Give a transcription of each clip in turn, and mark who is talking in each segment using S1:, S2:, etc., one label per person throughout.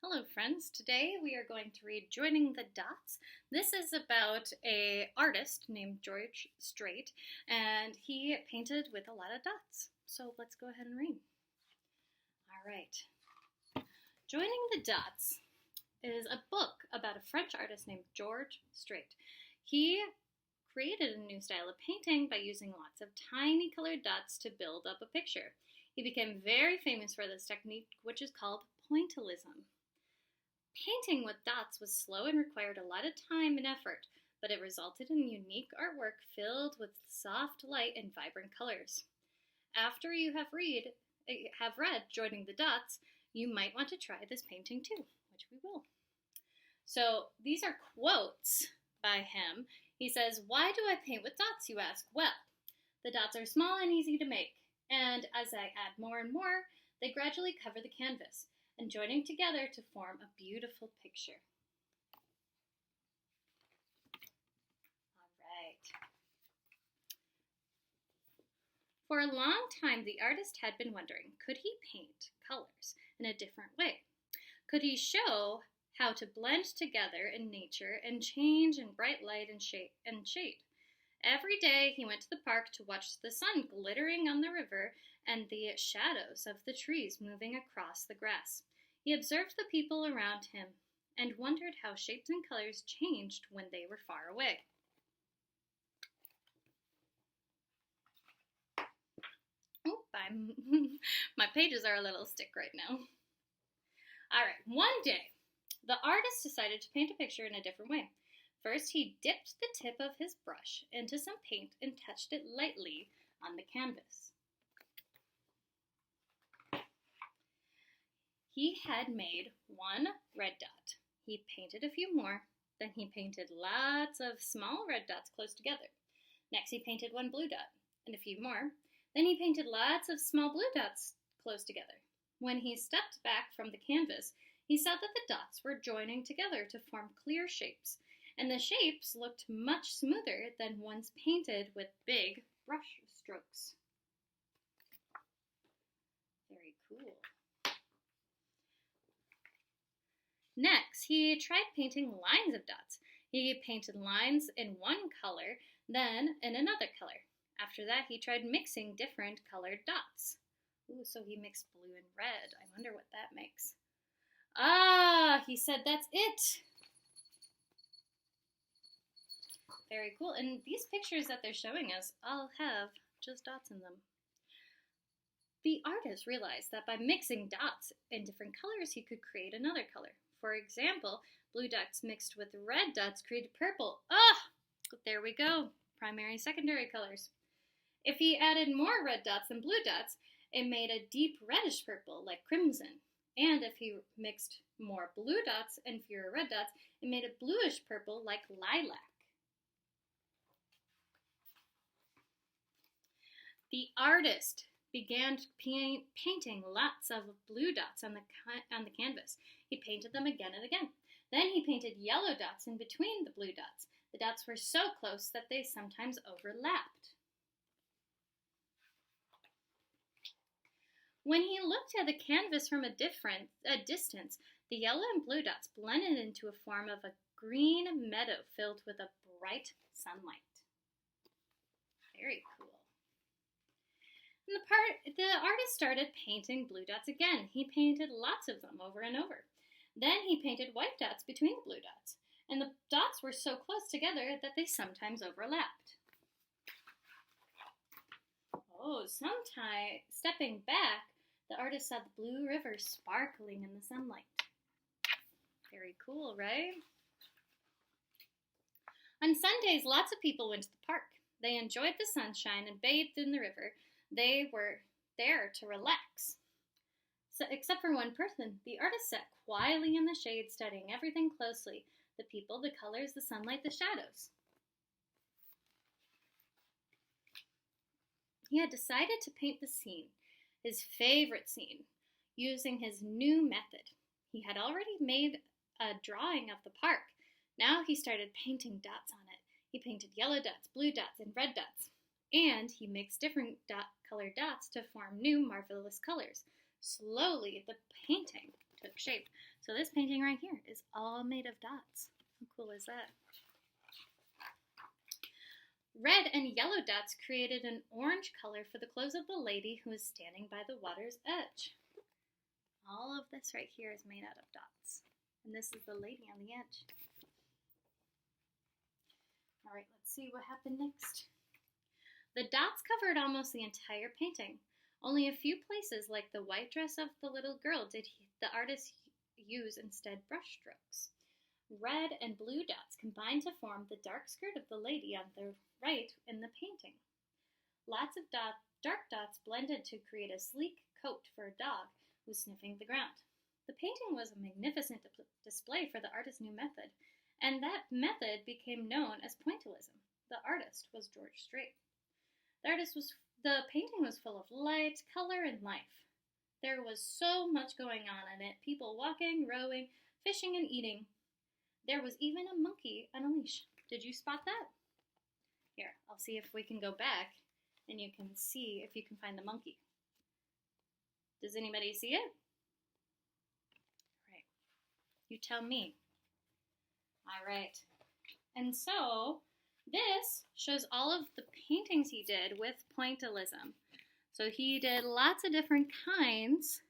S1: Hello friends, today we are going to read Joining the Dots. This is about an artist named George Strait, and he painted with a lot of dots. So let's go ahead and read. All right. Joining the Dots is a book about a French artist named George Strait. He created a new style of painting by using lots of tiny colored dots to build up a picture. He became very famous for this technique, which is called pointillism. Painting with dots was slow and required a lot of time and effort, but it resulted in unique artwork filled with soft light and vibrant colors. After you have read Joining the Dots, you might want to try this painting too, which we will. So these are quotes by him. He says, "Why do I paint with dots, you ask? Well, the dots are small and easy to make, and as I add more and more, they gradually cover the canvas and joining together to form a beautiful picture." All right. For a long time, the artist had been wondering, could he paint colors in a different way? Could he show how to blend together in nature and change in bright light and shade? Every day he went to the park to watch the sun glittering on the river and the shadows of the trees moving across the grass. He observed the people around him and wondered how shapes and colors changed when they were far away. Oh, my pages are a little stick right now. All right, one day, the artist decided to paint a picture in a different way. First, he dipped the tip of his brush into some paint and touched it lightly on the canvas. He had made one red dot. He painted a few more. Then he painted lots of small red dots close together. Next, he painted one blue dot and a few more. Then he painted lots of small blue dots close together. When he stepped back from the canvas, he saw that the dots were joining together to form clear shapes, and the shapes looked much smoother than ones painted with big brush strokes. Very cool. Next, he tried painting lines of dots. He painted lines in one color, then in another color. After that, he tried mixing different colored dots. Ooh, so he mixed blue and red. I wonder what that makes. Ah, he said that's it. Very cool. And these pictures that they're showing us all have just dots in them. The artist realized that by mixing dots in different colors, he could create another color. For example, blue dots mixed with red dots created purple. Ah, there we go. Primary and secondary colors. If he added more red dots than blue dots, it made a deep reddish purple, like crimson. And if he mixed more blue dots and fewer red dots, it made a bluish purple, like lilac. The artist began painting lots of blue dots on the canvas. He painted them again and again. Then he painted yellow dots in between the blue dots. The dots were so close that they sometimes overlapped. When he looked at the canvas from a distance, the yellow and blue dots blended into a form of a green meadow filled with a bright sunlight. Very cool. The artist started painting blue dots again. He painted lots of them over and over. Then he painted white dots between the blue dots, and the dots were so close together that they sometimes overlapped. Oh, sometime stepping back, the artist saw the blue river sparkling in the sunlight. Very cool, right? On Sundays, lots of people went to the park. They enjoyed the sunshine and bathed in the river. They were there to relax. So, except for one person, the artist sat quietly in the shade, studying everything closely. The people, the colors, the sunlight, the shadows. He had decided to paint the scene, his favorite scene, using his new method. He had already made a drawing of the park. Now he started painting dots on it. He painted yellow dots, blue dots, and red dots. And he mixed different colored dots to form new marvelous colors. Slowly, the painting took shape. So So this painting right here is all made of dots. How cool is that? Red and yellow dots created an orange color for the clothes of the lady who is standing by the water's edge. All of this right here is made out of dots. And this is the lady on the edge. All right, let's see what happened next. The dots covered almost the entire painting. Only a few places, like the white dress of the little girl, did the artist use instead brush strokes. Red and blue dots combined to form the dark skirt of the lady on the right in the painting. Lots of dark dots blended to create a sleek coat for a dog who's sniffing the ground. The painting was a magnificent display for the artist's new method, and that method became known as pointillism. The artist was George Strait. The painting was full of light, color, and life. There was so much going on in it, people walking, rowing, fishing, and eating. There was even a monkey on a leash. Did you spot that? Here, I'll see if we can go back and you can see if you can find the monkey. Does anybody see it? All right. You tell me. All right. And so this shows all of the paintings he did with pointillism. So he did lots of different kinds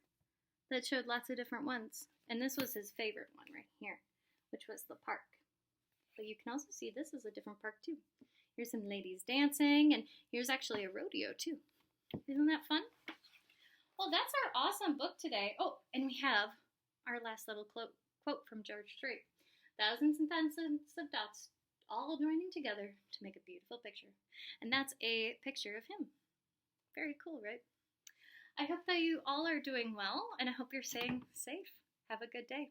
S1: that showed lots of different ones. And this was his favorite one right here, which was the park. But you can also see this is a different park too. Here's some ladies dancing, and here's actually a rodeo too. Isn't that fun? Well, that's our awesome book today. Oh, and we have our last little quote from George Strait. Thousands and thousands of dots all joining together to make a beautiful picture. And that's a picture of him. Very cool, right? I hope that you all are doing well, and I hope you're staying safe. Have a good day.